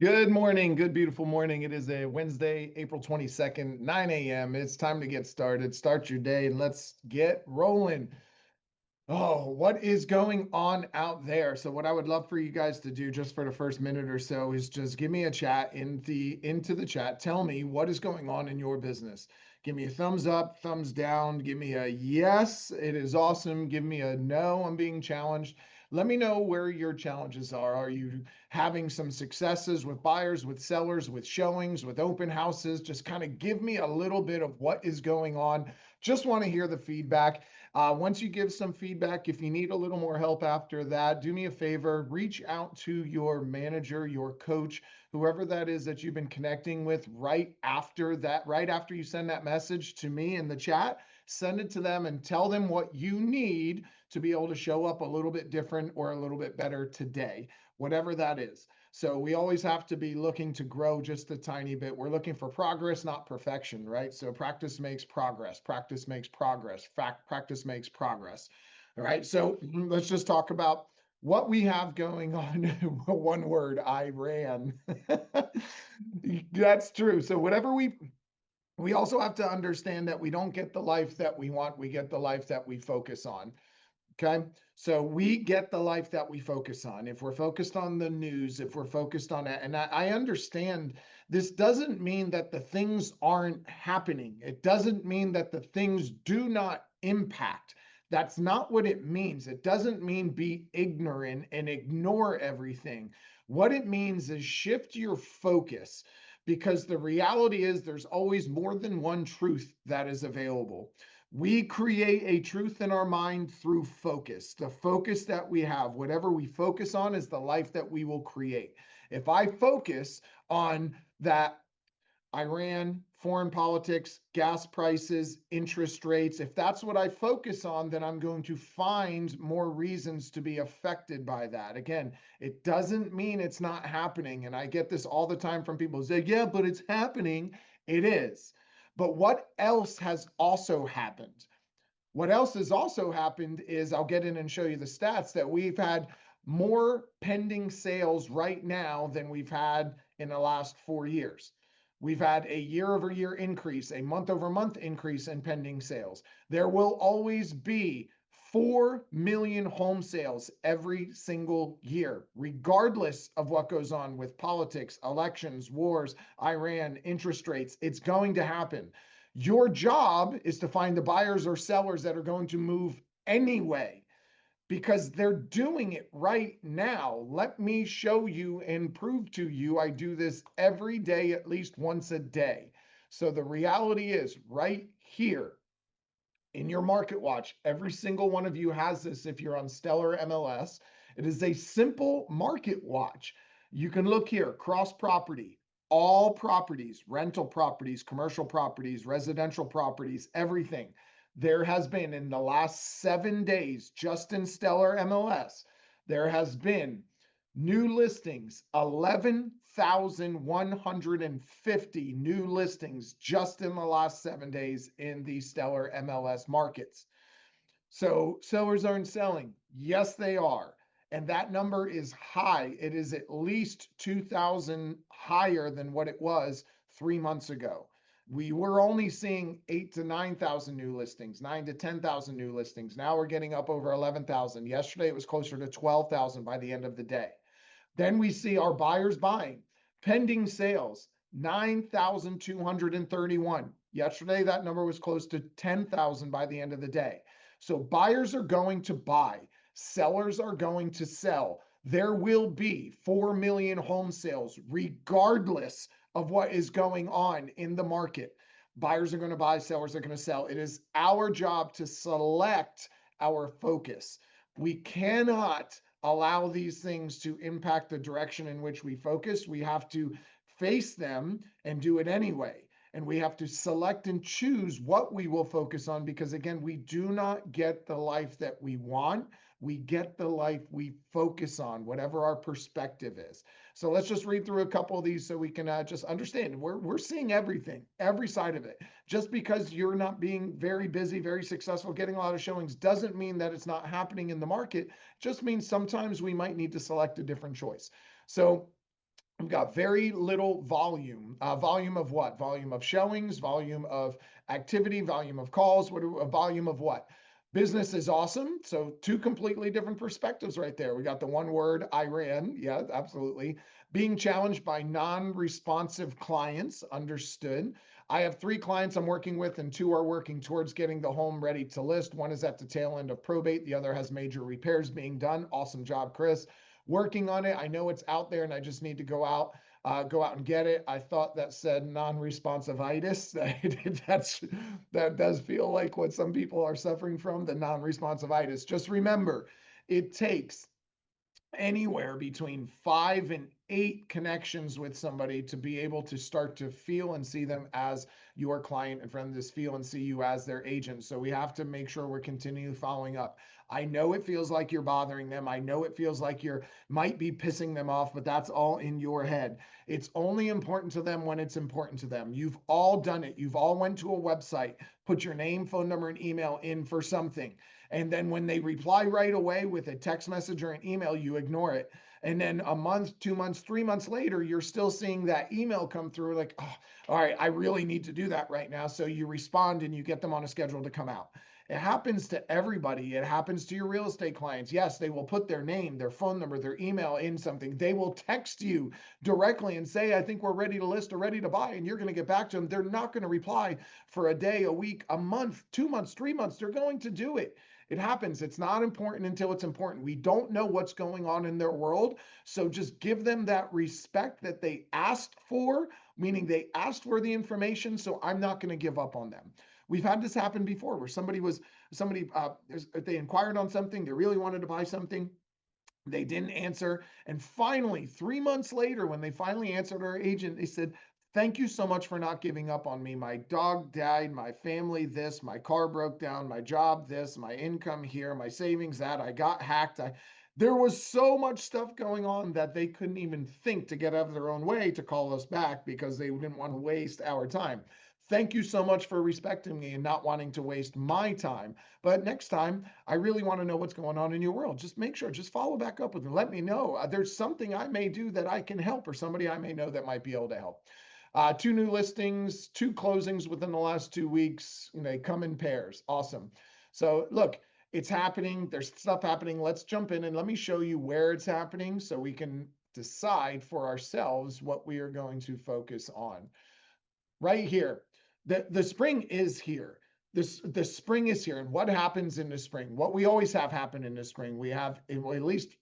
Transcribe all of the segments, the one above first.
Good morning, good beautiful morning. It is a Wednesday, April 22nd, 9 a.m. It's time to get started. Start your day and let's get rolling. Oh, what is going on out there? So what I would love for you guys to do just for the first minute or so is just give me a chat into the chat. Tell me what is going on in your business. Give me a thumbs up, thumbs down, give me a yes, it is awesome. Give me a no, I'm being challenged. Let me know where your challenges are. Are you having some successes with buyers, with sellers, with showings, with open houses? Just kind of give me a little bit of what is going on. Just want to hear the feedback. Once you give some feedback, if you need a little more help after that, do me a favor, reach out to your manager, your coach, whoever that is that you've been connecting with right after that, right after you send that message to me in the chat. Send it to them and tell them what you need to be able to show up a little bit different or a little bit better today, whatever that is. So we always have to be looking to grow just a tiny bit. We're looking for progress, not perfection, right? So practice makes progress. Practice makes progress. Fact, practice makes progress. All right. So let's just talk about what we have going on. One word, Iran. That's true. So whatever we also have to understand that we don't get the life that we want. We get the life that we focus on. Okay. So we get the life that we focus on. If we're focused on the news, if we're focused on it, and I understand this doesn't mean that the things aren't happening. It doesn't mean that the things do not impact. That's not what it means. It doesn't mean be ignorant and ignore everything. What it means is shift your focus because the reality is there's always more than one truth that is available. We create a truth in our mind through focus. The focus that we have, whatever we focus on, is the life that we will create. If I focus on that Iran, foreign politics, gas prices, interest rates, if that's what I focus on, then I'm going to find more reasons to be affected by that. Again, it doesn't mean it's not happening. And I get this all the time from people who say, yeah, but it's happening. It is. But what else has also happened? What else has also happened is I'll get in and show you the stats that we've had more pending sales right now than we've had in the last 4 years. We've had a year over year increase, a month over month increase in pending sales. There will always be 4 million home sales every single year, regardless of what goes on with politics, elections, wars, Iran, interest rates. It's going to happen. Your job is to find the buyers or sellers that are going to move anyway because they're doing it right now. Let me show you and prove to you I do this every day, at least once a day. So the reality is right here in your market watch, every single one of you has this if you're on Stellar MLS. It is a simple market watch. You can look here, cross property, all properties, rental properties, commercial properties, residential properties, everything. There has been in the last 7 days, just in Stellar MLS, there has been new listings, 11,150 new listings just in the last 7 days in the Stellar MLS markets. So sellers aren't selling. Yes, they are. And that number is high. It is at least 2,000 higher than what it was 3 months ago. We were only seeing 8 to 9,000 new listings, 9 to 10,000 new listings. Now we're getting up over 11,000. Yesterday it was closer to 12,000 by the end of the day. Then we see our buyers buying, pending sales, 9,231. Yesterday, that number was close to 10,000 by the end of the day. So buyers are going to buy, sellers are going to sell. There will be 4 million home sales, regardless of what is going on in the market. Buyers are going to buy, sellers are going to sell. It is our job to select our focus. We cannot allow these things to impact the direction in which we focus. We have to face them and do it anyway. And we have to select and choose what we will focus on because, again, we do not get the life that we want. We get the life we focus on, whatever our perspective is. So let's just read through a couple of these so we can just understand. We're seeing everything, every side of it. Just because you're not being very busy, very successful, getting a lot of showings doesn't mean that it's not happening in the market. Just means sometimes we might need to select a different choice. So We've got very little volume. Volume of what? Volume of showings, volume of activity, volume of calls, a volume of what? Business is awesome. So two completely different perspectives right there. We got the one word, Iran. Yeah, absolutely. Being challenged by non-responsive clients. Understood. I have 3 clients I'm working with, and 2 are working towards getting the home ready to list. One is at the tail end of probate. The other has major repairs being done. Awesome job, Chris. Working on it. I know it's out there, and I just need to go out and get it. I thought that said non-responsivitis. That does feel like what some people are suffering from, the non-responsivitis. Just remember, it takes anywhere between 5 and 8 connections with somebody to be able to start to feel and see them as your client and friend, this feel and see you as their agent. So we have to make sure we're continually following up. I know it feels like you're bothering them. I know it feels like you're might be pissing them off, but that's all in your head. It's only important to them when it's important to them. You've all done it. You've all went to a website, put your name, phone number, and email in for something. And then when they reply right away with a text message or an email, you ignore it. And then a month, 2 months, 3 months later, you're still seeing that email come through like, oh, all right, I really need to do that right now. So you respond and you get them on a schedule to come out. It happens to everybody. It happens to your real estate clients. Yes, they will put their name, their phone number, their email in something. They will text you directly and say, I think we're ready to list or ready to buy. And you're going to get back to them. They're not going to reply for a day, a week, a month, 2 months, 3 months. They're going to do it. It happens. It's not important until it's important. We don't know what's going on in their world. So just give them that respect that they asked for, meaning they asked for the information. So I'm not going to give up on them. We've had this happen before where they inquired on something, they really wanted to buy something, they didn't answer. And finally, 3 months later, when they finally answered our agent, they said, thank you so much for not giving up on me. My dog died, my family this, my car broke down, my job this, my income here, my savings that, I got hacked. There was so much stuff going on that they couldn't even think to get out of their own way to call us back because they didn't want to waste our time. Thank you so much for respecting me and not wanting to waste my time. But next time, I really want to know what's going on in your world. Just make sure, just follow back up with me. Let me know. There's something I may do that I can help, or somebody I may know that might be able to help. 2 new listings, 2 closings within the last 2 weeks. They come in pairs. Awesome. So look, it's happening. There's stuff happening. Let's jump in and let me show you where it's happening so we can decide for ourselves what we are going to focus on. Right here. The spring is here. The spring is here. And what happens in the spring? What we always have happen in the spring, we have, well, at least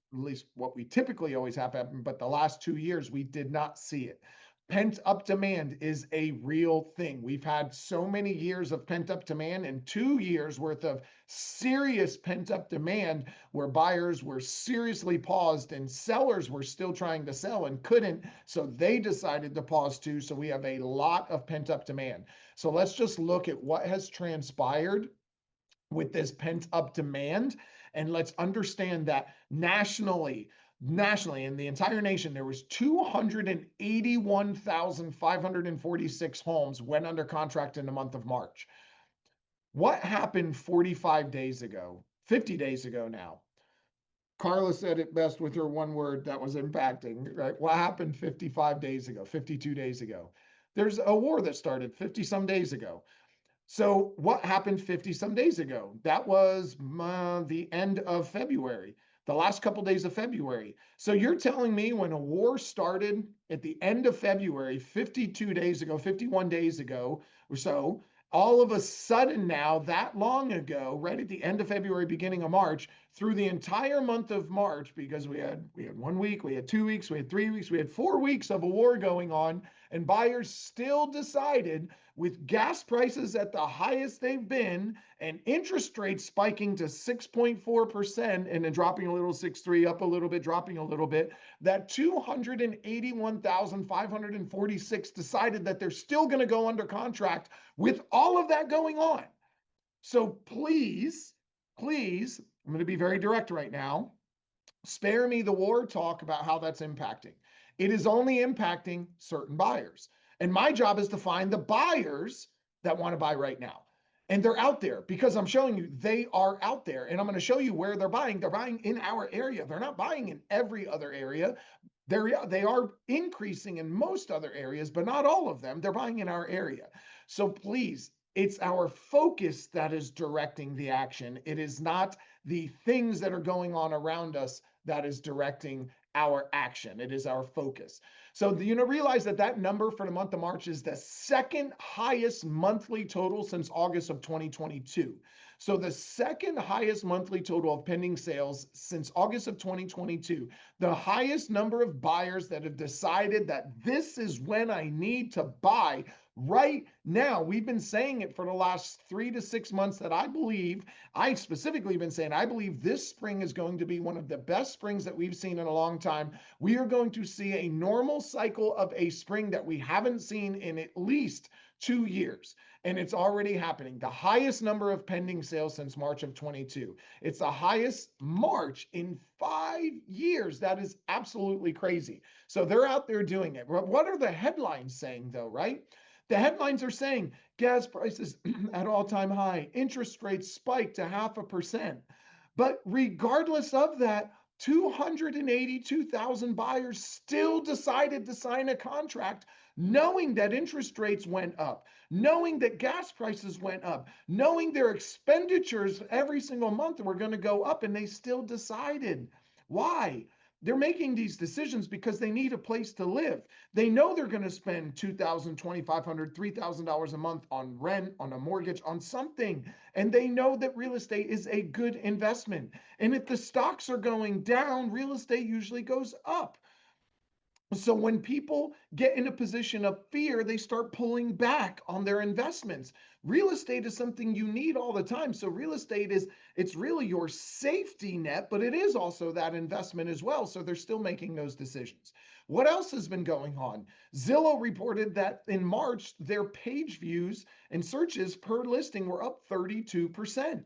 what we typically always have happen, but the last 2 years we did not see it. Pent up demand is a real thing. We've had so many years of pent up demand and 2 years worth of serious pent up demand where buyers were seriously paused and sellers were still trying to sell and couldn't. So they decided to pause too. So we have a lot of pent up demand. So let's just look at what has transpired with this pent up demand. And let's understand that nationally, in the entire nation, there was 281,546 homes went under contract in the month of March. What happened 45 days ago, 50 days ago now? Carla said it best with her one word that was impacting, right? What happened 55 days ago, 52 days ago? There's a war that started 50 some days ago. So what happened 50 some days ago? That was the end of February, the last couple days of February. So you're telling me when a war started at the end of February, 52 days ago, 51 days ago or so, all of a sudden now, that long ago, right at the end of February, beginning of March, through the entire month of March, because we had 1 week, we had 2 weeks, we had 3 weeks, we had 4 weeks of a war going on, and buyers still decided, with gas prices at the highest they've been and interest rates spiking to 6.4% and then dropping a little, 6.3, up a little bit, dropping a little bit, that 281,546 decided that they're still going to go under contract with all of that going on. So please, I'm going to be very direct right now. Spare me the war talk about how that's impacting. It is only impacting certain buyers. And my job is to find the buyers that want to buy right now. And they're out there because I'm showing you they are out there. And I'm going to show you where they're buying. They're buying in our area. They're not buying in every other area. They are increasing in most other areas, but not all of them. They're buying in our area. So please, it's our focus that is directing the action. It is not the things that are going on around us that is directing our action. It is our focus. So realize that that number for the month of March is the second highest monthly total since August of 2022. So the second highest monthly total of pending sales since August of 2022, the highest number of buyers that have decided that this is when I need to buy right now. We've been saying it for the last 3 to 6 months that I specifically been saying, I believe this spring is going to be one of the best springs that we've seen in a long time. We are going to see a normal cycle of a spring that we haven't seen in at least 2 years. And it's already happening. The highest number of pending sales since March of 22. It's the highest March in 5 years. That is absolutely crazy. So they're out there doing it. What are the headlines saying though, right? The headlines are saying gas prices at all-time high, interest rates spiked to 0.5%. But regardless of that, 282,000 buyers still decided to sign a contract knowing that interest rates went up, knowing that gas prices went up, knowing their expenditures every single month were going to go up, and they still decided. Why? They're making these decisions because they need a place to live. They know they're going to spend $2,000, $2,500, $3,000 a month on rent, on a mortgage, on something. And they know that real estate is a good investment. And if the stocks are going down, real estate usually goes up. So when people get in a position of fear, they start pulling back on their investments. Real estate is something you need all the time. So real estate it's really your safety net, but it is also that investment as well. So they're still making those decisions. What else has been going on? Zillow reported that in March, their page views and searches per listing were up 32%.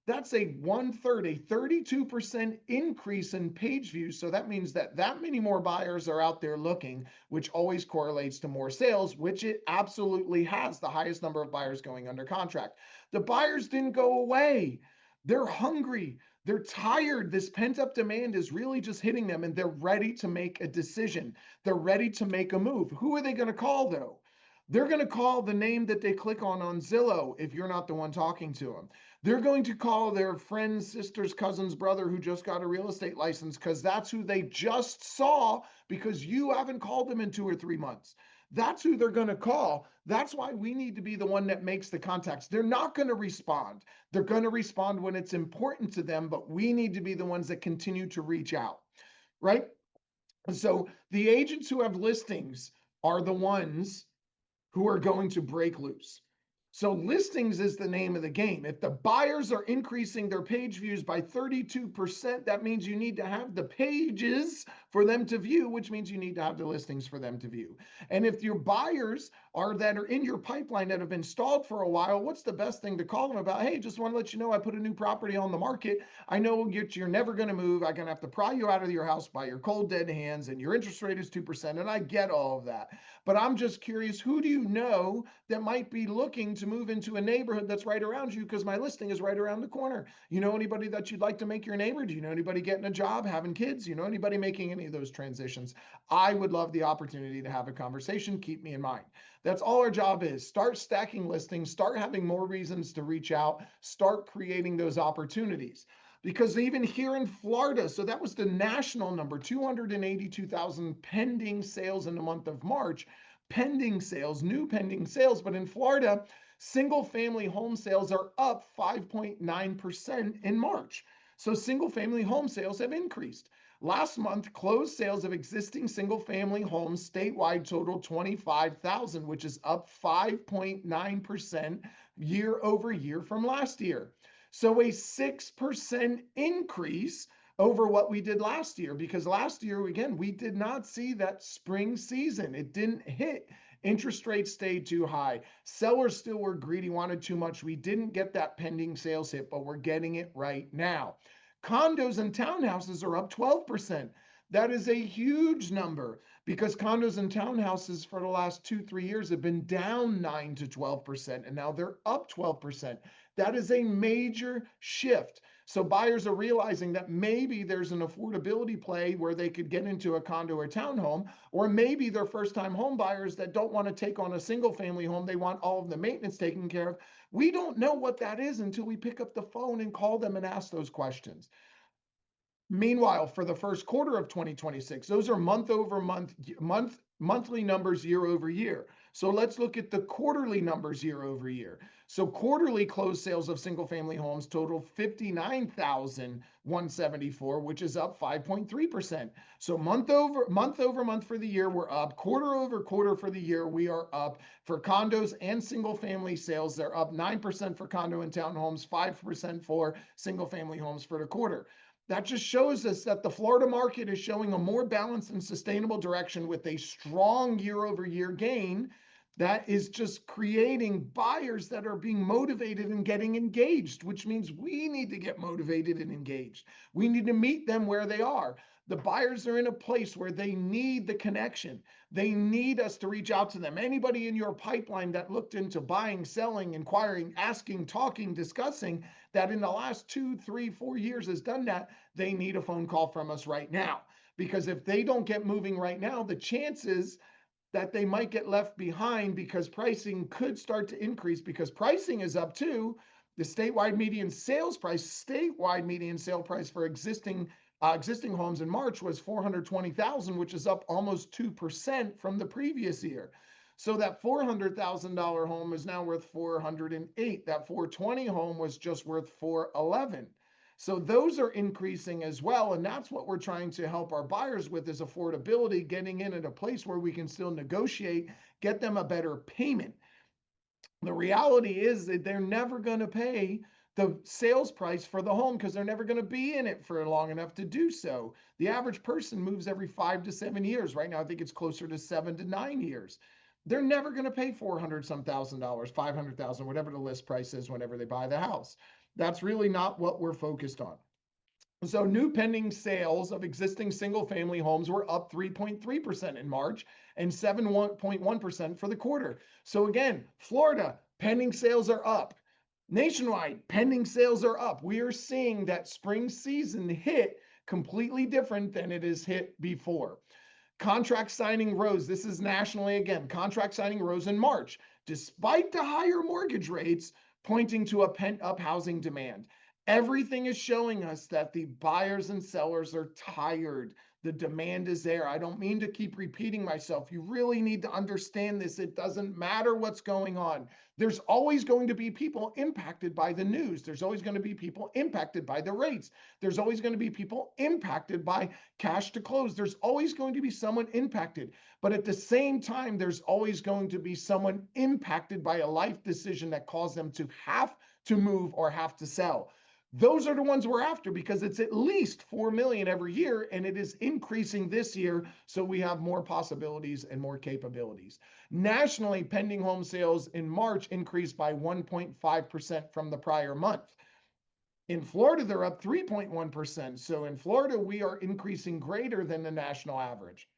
That's a 1/3, a 32% increase in page views. So that means that many more buyers are out there looking, which always correlates to more sales, which it absolutely has, the highest number of buyers going under contract. The buyers didn't go away. They're hungry. They're tired. This pent-up demand is really just hitting them, and they're ready to make a decision. They're ready to make a move. Who are they going to call though? They're going to call the name that they click on Zillow if you're not the one talking to them. They're going to call their friend's sister's cousin's brother who just got a real estate license because that's who they just saw because you haven't called them in 2 or 3 months. That's who they're going to call. That's why we need to be the one that makes the contacts. They're not going to respond. They're going to respond when it's important to them, but we need to be the ones that continue to reach out, right? And so the agents who have listings are the ones who are going to break loose. So listings is the name of the game. If the buyers are increasing their page views by 32%, that means you need to have the pages for them to view, which means you need to have the listings for them to view. And if your buyers that are in your pipeline that have been stalled for a while, what's the best thing to call them about? Hey, just want to let you know I put a new property on the market. I know you're never going to move. I'm going to have to pry you out of your house by your cold dead hands, and your interest rate is 2%. And I get all of that. But I'm just curious, who do you know that might be looking to move into a neighborhood that's right around you? Because my listing is right around the corner. You know anybody that you'd like to make your neighbor? Do you know anybody getting a job, having kids? You know anybody making any of those transitions? I would love the opportunity to have a conversation. Keep me in mind. That's all our job is. Start stacking listings, start having more reasons to reach out, start creating those opportunities. Because even here in Florida, so that was the national number, 282,000 pending sales in the month of March, pending sales, new pending sales. But in Florida, single family home sales are up 5.9% in March. So single family home sales have increased. Last month, closed sales of existing single family homes statewide totaled 25,000, which is up 5.9% year over year from last year. So a 6% increase over what we did last year, because last year, again, we did not see that spring season. It didn't hit. Interest rates stayed too high. Sellers still were greedy, wanted too much. We didn't get that pending sales hit, but we're getting it right now. Condos and townhouses are up 12%. That is a huge number because condos and townhouses for the last 2-3 years have been down 9 to 12%, and now they're up 12%. That is a major shift. So buyers are realizing that maybe there's an affordability play where they could get into a condo or townhome, or maybe they're first-time home buyers that don't want to take on a single-family home. They want all of the maintenance taken care of. We don't know what that is until we pick up the phone and call them and ask those questions. Meanwhile, for the first quarter of 2026, those are monthly numbers year over year. So let's look at the quarterly numbers year over year. So quarterly closed sales of single family homes total 59,174, which is up 5.3%. So month over month for the year, we're up. Quarter over quarter for the year, we are up. For condos and single family sales, they're up 9% for condo and townhomes, 5% for single family homes for the quarter. That just shows us that the Florida market is showing a more balanced and sustainable direction with a strong year-over-year gain that is just creating buyers that are being motivated and getting engaged, which means we need to get motivated and engaged. We need to meet them where they are. The buyers are in a place where they need the connection. They need us to reach out to them. Anybody in your pipeline that looked into buying, selling, inquiring, asking, talking, discussing, that in the last 2, 3, 4 years has done that, they need a phone call from us right now. Because if they don't get moving right now, the chances that they might get left behind because pricing could start to increase, because pricing is up too. The statewide median sale price for existing homes in March was 420,000, which is up almost 2% from the previous year. So that $400,000 home is now worth 408. That 420 home was just worth 411. So those are increasing as well. And that's what we're trying to help our buyers with, is affordability, getting in at a place where we can still negotiate, get them a better payment. The reality is that they're never going to pay the sales price for the home because they're never going to be in it for long enough to do so. The average person moves every 5 to 7 years. Right now, I think it's closer to 7 to 9 years. They're never going to pay $400-some thousand, $500,000, whatever the list price is whenever they buy the house. That's really not what we're focused on. So new pending sales of existing single family homes were up 3.3% in March and 7.1% for the quarter. So again, Florida, pending sales are up. Nationwide, pending sales are up. We are seeing that spring season hit completely different than it has hit before. Contract signing rose. This is nationally again. Contract signing rose in March, despite the higher mortgage rates, pointing to a pent-up housing demand. Everything is showing us that the buyers and sellers are tired. The demand is there. I don't mean to keep repeating myself. You really need to understand this. It doesn't matter what's going on. There's always going to be people impacted by the news. There's always going to be people impacted by the rates. There's always going to be people impacted by cash to close. There's always going to be someone impacted. But at the same time, there's always going to be someone impacted by a life decision that caused them to have to move or have to sell. Those are the ones we're after, because it's at least 4 million every year, and it is increasing this year. So we have more possibilities and more capabilities. Nationally, pending home sales in March increased by 1.5% from the prior month. In Florida, they're up 3.1%. So in Florida, we are increasing greater than the national average.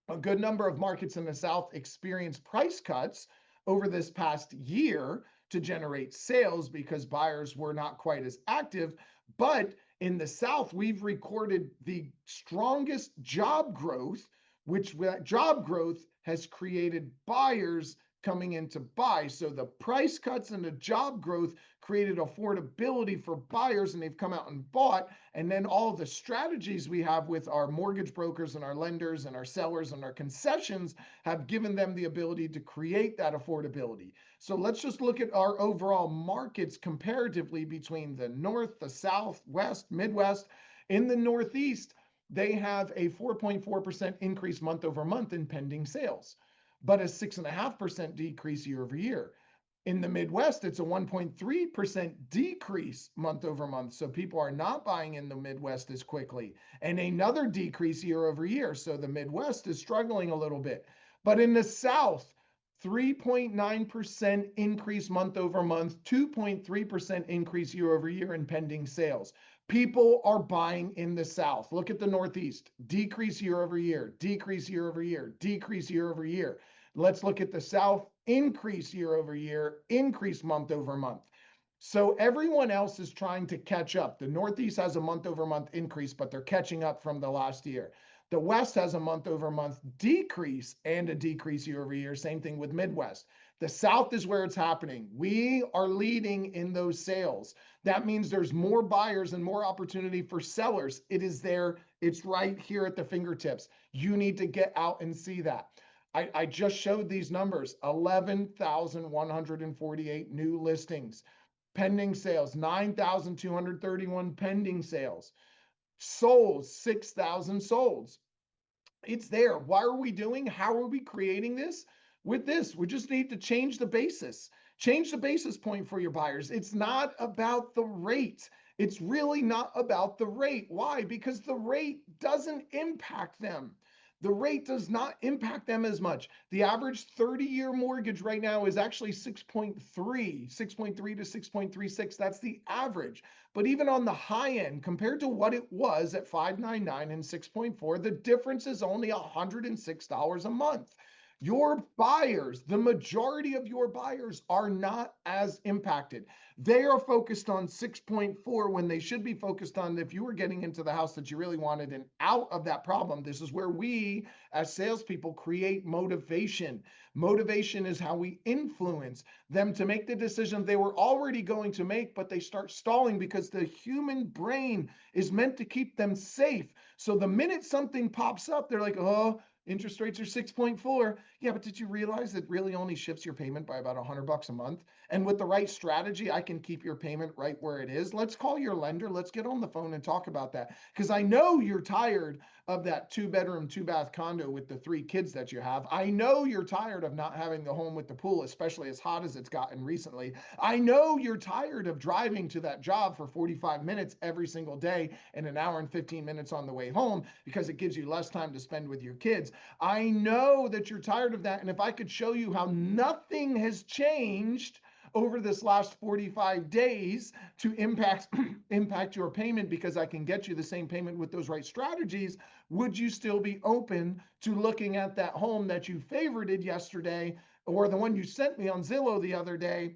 A good number of markets in the South experienced price cuts over this past year to generate sales because buyers were not quite as active. But in the South, we've recorded the strongest job growth, which that job growth has created buyers coming in to buy. So the price cuts and the job growth created affordability for buyers, and they've come out and bought. And then all of the strategies we have with our mortgage brokers and our lenders and our sellers and our concessions have given them the ability to create that affordability. So let's just look at our overall markets comparatively between the North, the South, West, Midwest. In the Northeast, they have a 4.4% increase month over month in pending sales, but a 6.5% decrease year over year. In the Midwest, it's a 1.3% decrease month over month. So people are not buying in the Midwest as quickly, and another decrease year over year. So the Midwest is struggling a little bit. But in the South, 3.9% increase month over month, 2.3% increase year over year in pending sales. People are buying in the South. Look at the Northeast, decrease year over year, decrease year over year, decrease year over year. Let's look at the South, increase year over year, increase month over month. So everyone else is trying to catch up. The Northeast has a month over month increase, but they're catching up from the last year. The West has a month over month decrease and a decrease year over year. Same thing with Midwest. The South is where it's happening. We are leading in those sales. That means there's more buyers and more opportunity for sellers. It is there. It's right here at the fingertips. You need to get out and see that. I just showed these numbers, 11,148 new listings. Pending sales, 9,231 pending sales. Sold, 6,000 solds. It's there. Why are we doing? How are we creating this? With this, we just need to change the basis. Change the basis point for your buyers. It's not about the rate. It's really not about the rate. Why? Because the rate doesn't impact them. The rate does not impact them as much. The average 30-year mortgage right now is actually 6.3 to 6.36. That's the average. But even on the high end, compared to what it was at 599 and 6.4, the difference is only $106 a month. Your buyers, the majority of your buyers are not as impacted. They are focused on 6.4 when they should be focused on, if you were getting into the house that you really wanted and out of that problem. This is where we as salespeople create motivation. Motivation is how we influence them to make the decision they were already going to make, but they start stalling because the human brain is meant to keep them safe. So the minute something pops up, they're like, oh, interest rates are 6.4. Yeah, but did you realize it really only shifts your payment by about $100 a month? And with the right strategy, I can keep your payment right where it is. Let's call your lender. Let's get on the phone and talk about that. Because I know you're tired of that 2-bedroom, 2-bath condo with the 3 kids that you have. I know you're tired of not having the home with the pool, especially as hot as it's gotten recently. I know you're tired of driving to that job for 45 minutes every single day and an hour and 15 minutes on the way home because it gives you less time to spend with your kids. I know that you're tired of that. And if I could show you how nothing has changed over this last 45 days to impact your payment, because I can get you the same payment with those right strategies, would you still be open to looking at that home that you favorited yesterday, or the one you sent me on Zillow the other day,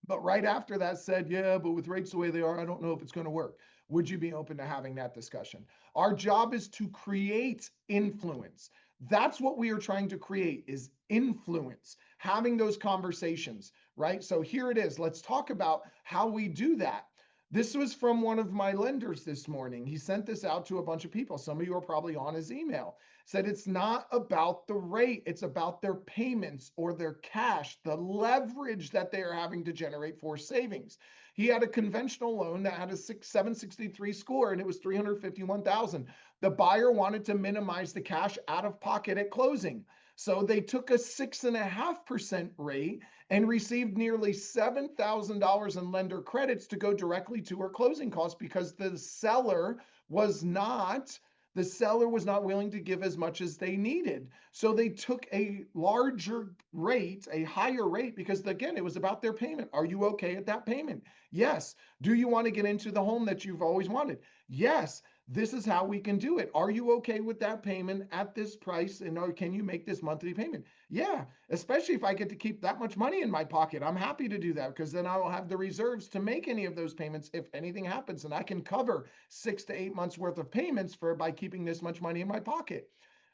but right after that said, yeah, but with rates the way they are, I don't know if it's going to work? Would you be open to having that discussion? Our job is to create influence. That's what we are trying to create, is influence, having those conversations, right? So here it is. Let's talk about how we do that. This was from one of my lenders this morning. He sent this out to a bunch of people. Some of you are probably on his email. Said it's not about the rate, it's about their payments or their cash, the leverage that they are having to generate for savings. He had a conventional loan that had a 763 score and it was 351,000. The buyer wanted to minimize the cash out of pocket at closing. So they took a 6.5% rate and received nearly $7,000 in lender credits to go directly to her closing costs because the seller was not willing to give as much as they needed. So they took a larger rate, a higher rate, because again, it was about their payment. Are you okay at that payment? Yes. Do you want to get into the home that you've always wanted? Yes. This is how we can do it. Are you okay with that payment at this price? And can you make this monthly payment? Yeah, especially if I get to keep that much money in my pocket. I'm happy to do that because then I will have the reserves to make any of those payments if anything happens, and I can cover 6 to 8 months worth of payments by keeping this much money in my pocket.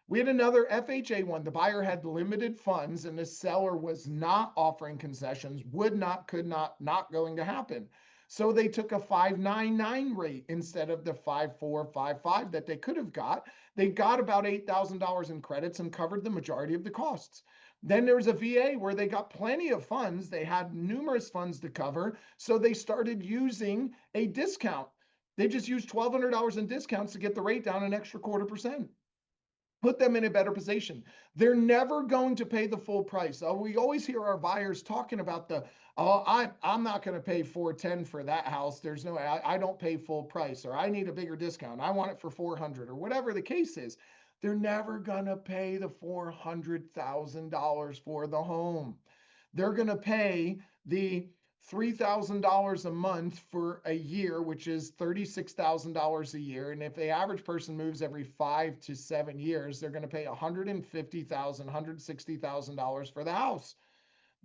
We had another FHA one. The buyer had limited funds and the seller was not offering concessions, could not going to happen. So they took a 599 rate instead of the 5455 that they could have got. They got about $8,000 in credits and covered the majority of the costs. Then there was a VA where they got plenty of funds. They had numerous funds to cover. So they started using a discount. They just used $1,200 in discounts to get the rate down an extra 0.25%. Put them in a better position. They're never going to pay the full price. We always hear our buyers talking about I'm not going to pay 410 for that house. There's no, I don't pay full price, or I need a bigger discount. I want it for 400, or whatever the case is. They're never going to pay the $400,000 for the home. They're going to pay the $3,000 a month for a year, which is $36,000 a year. And if the average person moves every 5 to 7 years, they're going to pay $150,000, $160,000 for the house.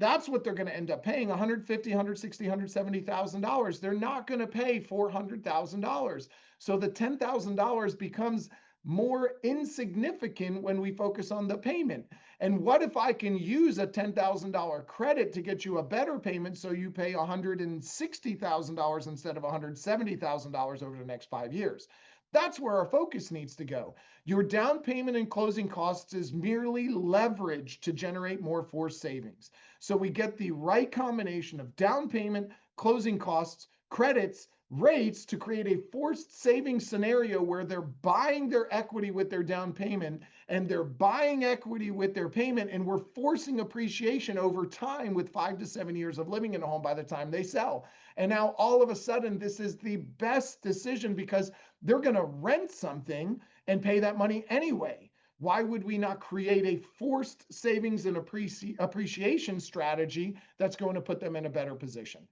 That's what they're going to end up paying, $150,000, $160,000, $170,000. They're not going to pay $400,000. So the $10,000 becomes more insignificant when we focus on the payment. And what if I can use a $10,000 credit to get you a better payment so you pay $160,000 instead of $170,000 over the next 5 years? That's where our focus needs to go. Your down payment and closing costs is merely leverage to generate more forced savings. So we get the right combination of down payment, closing costs, credits, rates to create a forced savings scenario where they're buying their equity with their down payment and they're buying equity with their payment, and we're forcing appreciation over time with 5 to 7 years of living in a home by the time they sell. And now all of a sudden, this is the best decision because they're going to rent something and pay that money anyway. Why would we not create a forced savings and appreciation strategy that's going to put them in a better position,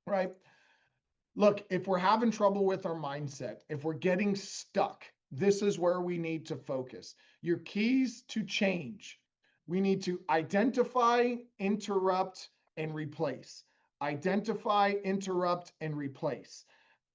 right? Look, if we're having trouble with our mindset, if we're getting stuck, this is where we need to focus. Your keys to change. We need to identify, interrupt, and replace. Identify, interrupt, and replace.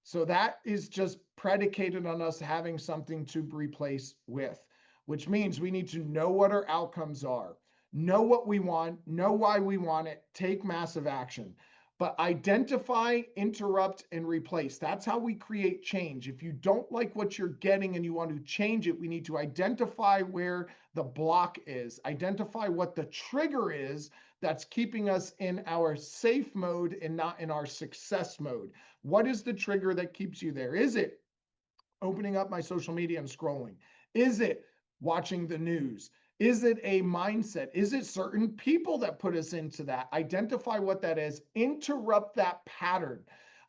So that is just predicated on us having something to replace with, which means we need to know what our outcomes are, know what we want, know why we want it, take massive action. But identify, interrupt, and replace. That's how we create change. If you don't like what you're getting and you want to change it, we need to identify where the block is, identify what the trigger is that's keeping us in our safe mode and not in our success mode. What is the trigger that keeps you there? Is it opening up my social media and scrolling? Is it watching the news? Is it a mindset? Is it certain people that put us into that? Identify what that is, interrupt that pattern.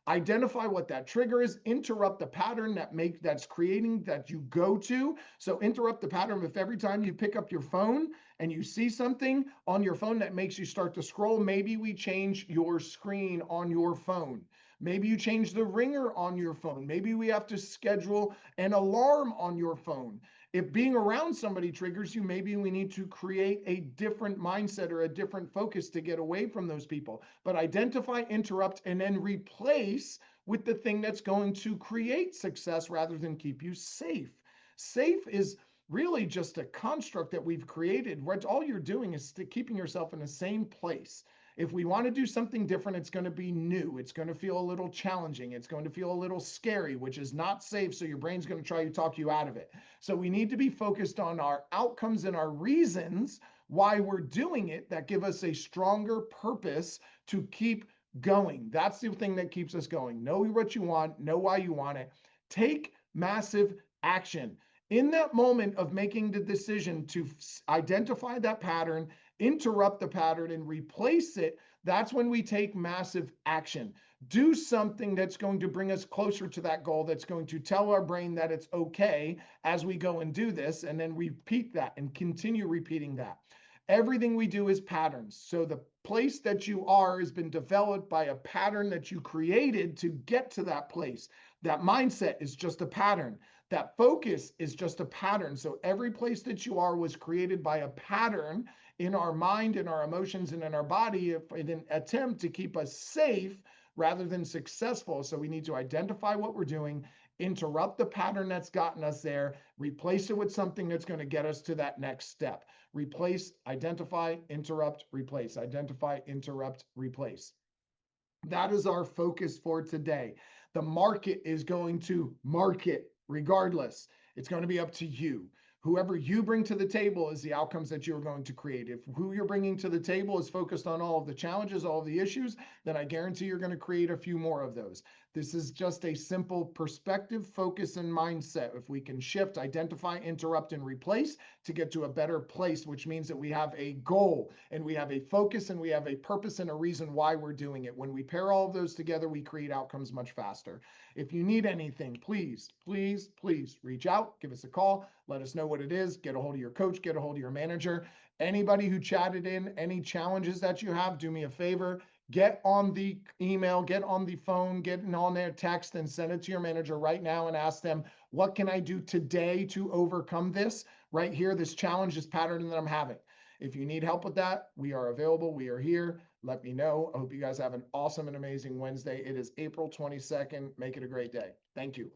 Identify what that trigger is, interrupt the pattern that's creating that you go to. So interrupt the pattern. If every time you pick up your phone and you see something on your phone that makes you start to scroll, maybe we change your screen on your phone. Maybe you change the ringer on your phone. Maybe we have to schedule an alarm on your phone. If being around somebody triggers you, maybe we need to create a different mindset or a different focus to get away from those people. But identify, interrupt, and then replace with the thing that's going to create success rather than keep you safe. Safe is really just a construct that we've created where all you're doing is keeping yourself in the same place. If we want to do something different, it's going to be new. It's going to feel a little challenging. It's going to feel a little scary, which is not safe. So your brain's going to try to talk you out of it. So we need to be focused on our outcomes and our reasons why we're doing it that give us a stronger purpose to keep going. That's the thing that keeps us going. Know what you want, know why you want it. Take massive action. In that moment of making the decision to identify that pattern, interrupt the pattern, and replace it, that's when we take massive action. Do something that's going to bring us closer to that goal, that's going to tell our brain that it's okay as we go and do this, and then repeat that and continue repeating that. Everything we do is patterns. So the place that you are has been developed by a pattern that you created to get to that place. That mindset is just a pattern. That focus is just a pattern. So every place that you are was created by a pattern in our mind, in our emotions, and in our body in an attempt to keep us safe rather than successful. So we need to identify what we're doing, interrupt the pattern that's gotten us there, replace it with something that's going to get us to that next step. Replace, identify, interrupt, replace. Identify, interrupt, replace. That is our focus for today. The market is going to market regardless. It's going to be up to you. Whoever you bring to the table is the outcomes that you're going to create. If who you're bringing to the table is focused on all of the challenges, all of the issues, then I guarantee you're going to create a few more of those. This is just a simple perspective, focus, and mindset. If we can shift, identify, interrupt, and replace to get to a better place, which means that we have a goal and we have a focus and we have a purpose and a reason why we're doing it. When we pair all of those together, we create outcomes much faster. If you need anything, please, please, please reach out, give us a call, let us know what it is, get a hold of your coach, get a hold of your manager. Anybody who chatted in, any challenges that you have, do me a favor. Get on the email, get on the phone, get on their text and send it to your manager right now and ask them, what can I do today to overcome this right here, this challenge, this pattern that I'm having? If you need help with that, we are available. We are here. Let me know. I hope you guys have an awesome and amazing Wednesday. It is April 22nd. Make it a great day. Thank you.